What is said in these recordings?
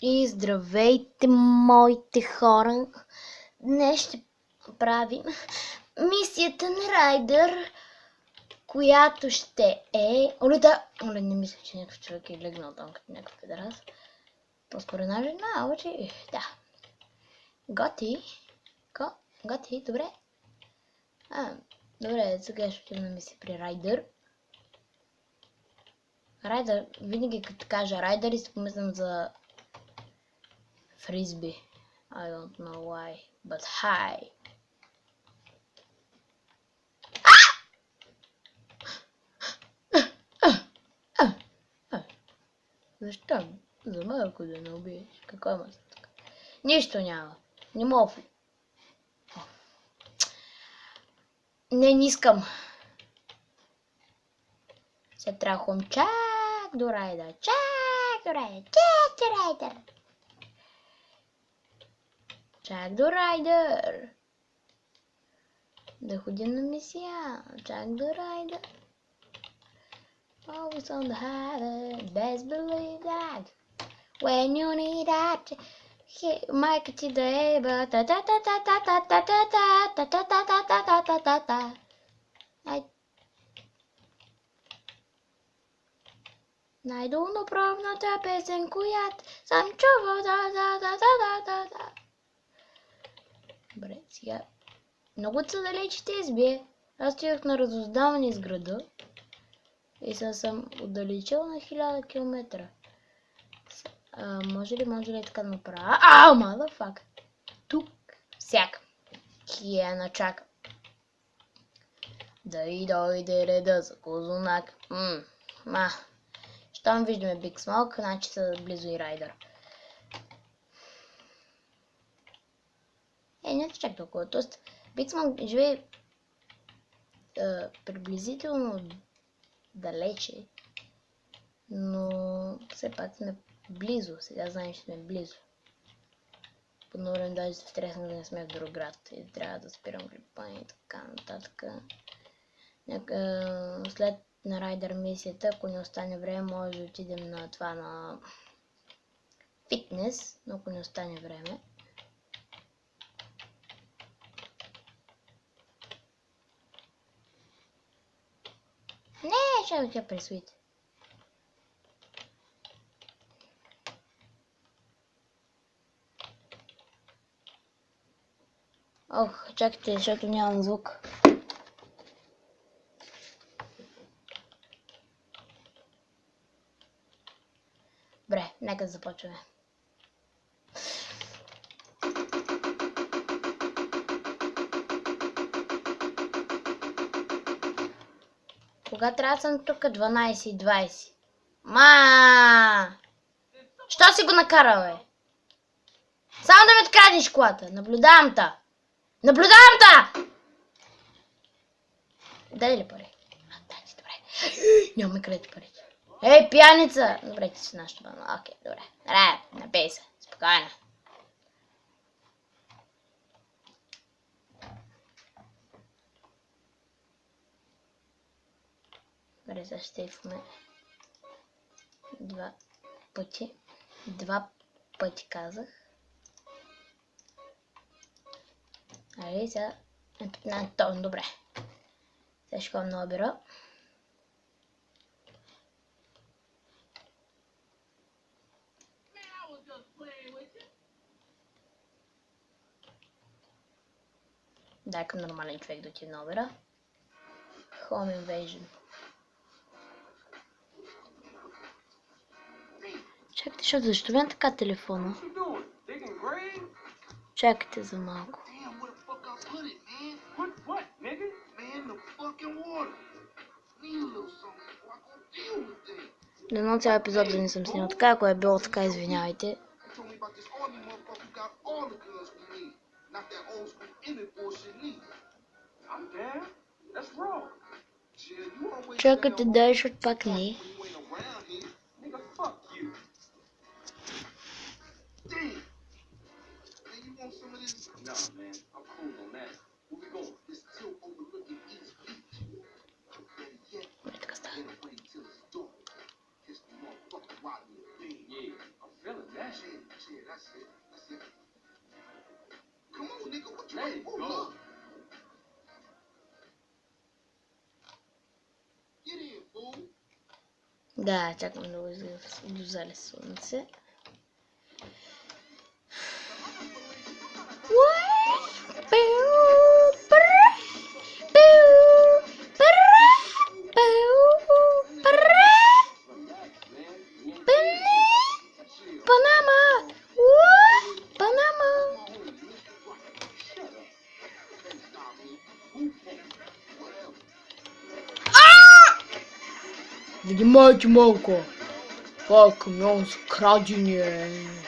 И здравейте, моите хора! Днес ще правим мисията на Райдър, която ще е... Оле, не мисля, че някакъв човек е легнал там като някакъв педерас. По-скоро една жена, обаче... Да. Готи, добре. Добре, сега ще отидем на мисия при Райдър. Райдър, винаги като кажа Райдър и си помислям за фризби. I don't know why, but hi. Защо? За малко да не убиеш. Какво има за тук? Нищо няма. Не мога. Не искам. Се трахом чак до Райдър. Чак до Райдър. Чак до Райдър. Да ходим на мисия. Чак до Райдър. Always on the highway, best believe that. When you need that, майка ти да е ба та та та та та та та та та та та та та та та та. Най-долноправната песен, която съм чувал, да. Добре, сега много са далече те избие. Аз стоях на разузнаване с града и съм отдалечил на 1000 км. Може ли така да направя? Motherfucker! Тук всяка хиена чака да и дойде реда за козунак. Щом виждаме Big Smoke, значи са близо и Райдър. Не се чак толкова. Тоест, Big Smoke живее приблизително далече, но все пак сме близо. Сега знаем, че сме близо. По време даже се стреснах да не сме в друг град и трябва да спирам клипане и така нататък. След на Райдър мисията, ако не остане време, може да отидем на това на фитнес, но ако не остане време. Не, ще отида при Суите. Чакайте, защото нямам звук. Добре, нека да започваме. Кога трябва да съм тук? 12:20. Що си го накарал, бе? Само да ме откраднеш колата. Наблюдавам та! Дай ли пари? Дай ти, добре. Нямаме където парите. Ей, пияница! Добре, ти си нашата бана. Окей, добре. Напей се. Спокойно. Добре, защитихме 2 пъти. 2 пъти казах. Али, сега е 15 тон. Добре. Сега ще ходим на бюро. Дай към нормален човек да отиде на бюро. Home Invasion. Чакайте, защо ми така телефона? Чакайте за малко. Дано цял епизод да не съм снимал така, ако е било така, извинявайте. Чакайте, дай, защото пак не. Така става. Да, чакам да го дозали слънце. Панама! Панама! Внимайте малко! Това е камион за крадене.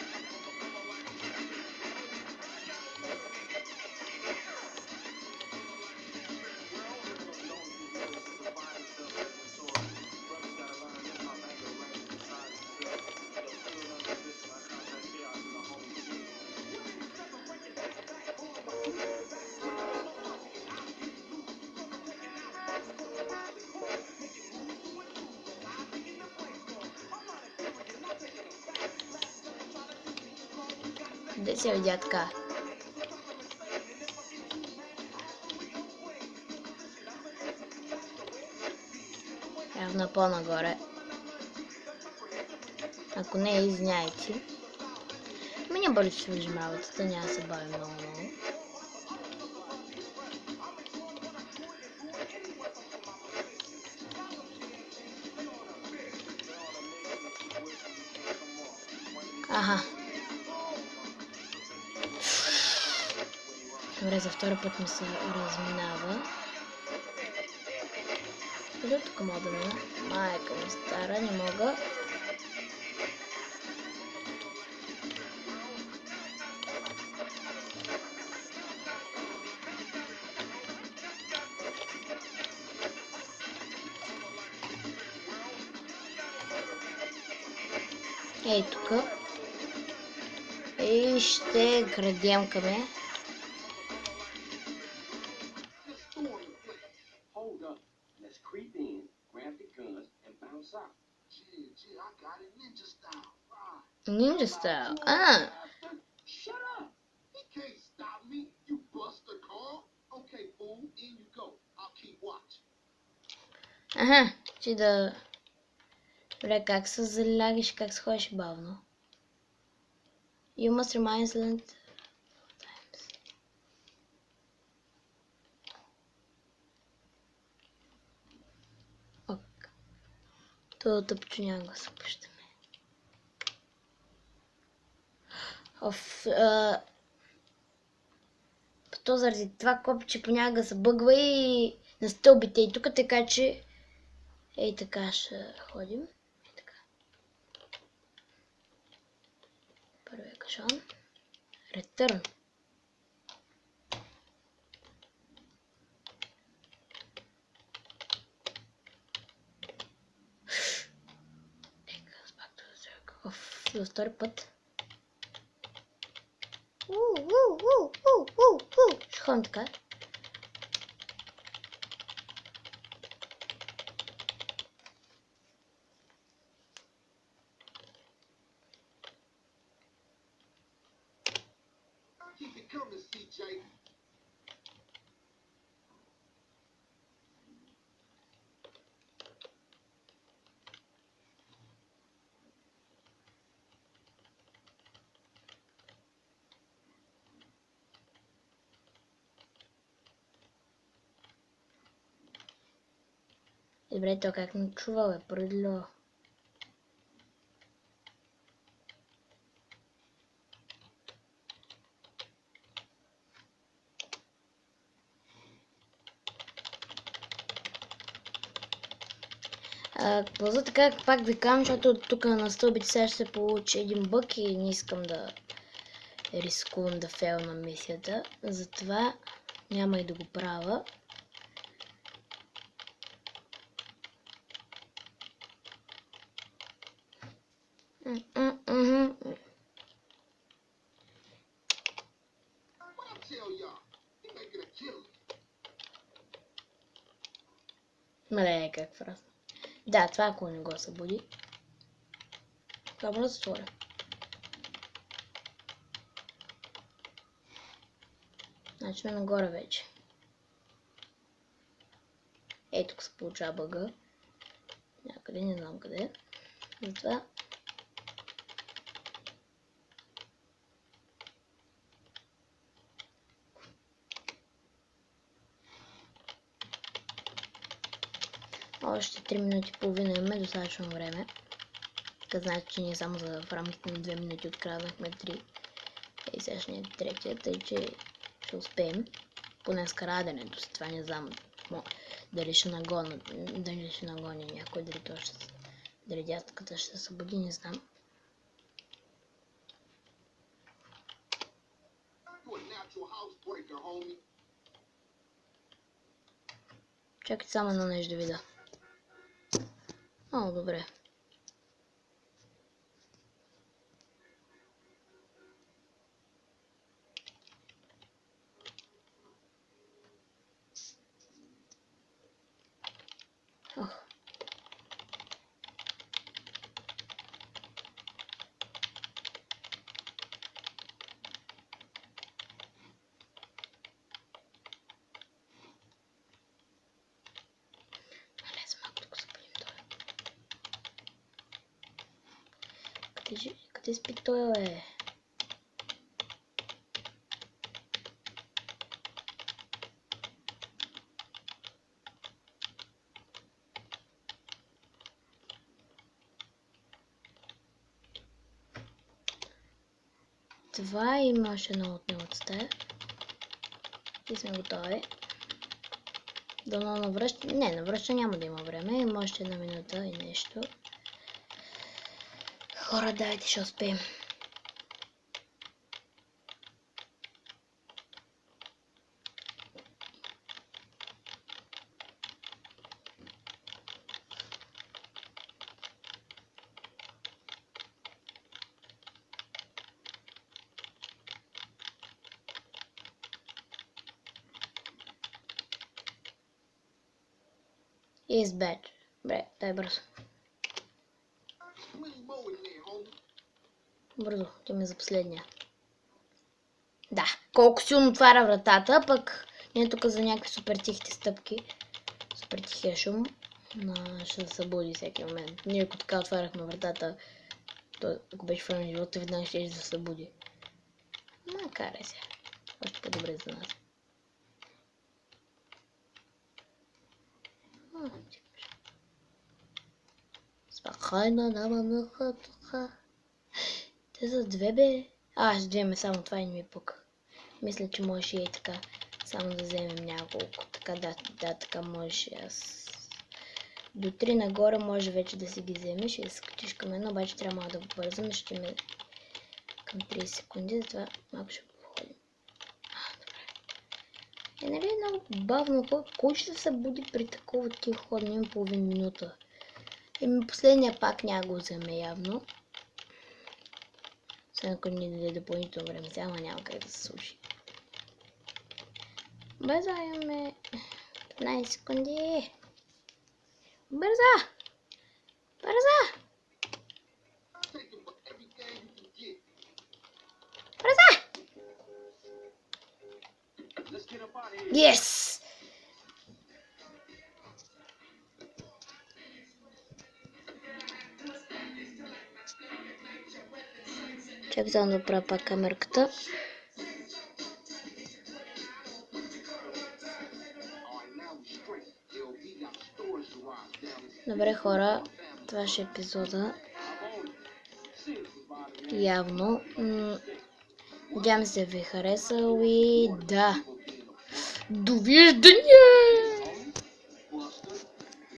Де се видя така? Явно по-нагоре. Ако не, извиняйте. Меня боли, че свържим работата, няма да се бавим много. Аха. Добре, за втори път ми се разминава. И до тук мога да мина. Майка ми стара, не мога. Ей тук. И ще градемкаме. Ninja style. Аха, че да... Добре, как се залягаш, как се ходиш бавно? You must remind Zealand times. Ок. Това тъпчо няма го съпущаме. То заради това копче понякога се бъгва и на стълбите и тук, така че ей така ще ходим. Ей така. Първия кашон. Ретърн. За втори път. Ще ходим така. Добре, то как не чувал е предло. Полза така, пак ви казвам, защото тук на стълбите сега ще се получи един бък и не искам да рискувам да фейлна мисията. Затова няма и да го правя. Мале, как фраза. Да, това ако не го събуди. Това може да се отворя. Значи сме нагоре вече. Ей, тук се получава бъга. Някъде, не знам къде. Затова... Още 3 минути и половина имаме достатъчно време. Така знаете, че ние само в рамките на 2 минути откраднахме 3. И сега ще ни е третия, тъй че ще успеем. Поне с краденето си, това не знам дали ще нагони някой, дали дядката ще се събуди, не знам. Чакайте само едно нещо да видя. Много добре. Ох. Къде спи той, бе? Това имаше едно от него стая. И сме готови. Дано навръща. Не, навръща няма да има време. Има още една минута и нещо. Хора, дайте, ще успеем. Is bad. Бре, дай бързо. Бързо, ти ме за последния. Да, колко силно отваря вратата, пък не е тук за някакви супер тихите стъпки. Супер тихия шум. Ще се събуди всеки момент. Ние ако така отваряхме вратата, то ако беше фърнен живота, веднага ще се събуди. Карай се. Още по-добре за нас. Спокойно, на хатуха. Те са две, бе. Аз две ме само това и не ми пука. Мисля, че можеш и така. Само да вземем няколко. Така, да, така можеш. Аз... До 3 нагоре може вече да си ги вземеш и да скачиш към едно, обаче трябва малко да побързам, ще ме към 30 секунди, затова малко ще походим. Добре. Нали е много бавно ход? Кой ще се буди при такова тихо ход? Имам половин минута. Последния пак няма го вземе явно. Сега ако ни даде допълнително време, ама няма как да се случи. Бързо, имаме 15 секунди. Бързо! Бързо! Бързо! Yes! Чакай само да правя пак камерката. Добре, хора, това ще е епизода. Явно. Надявам се ви е харесал и да. Довиждане!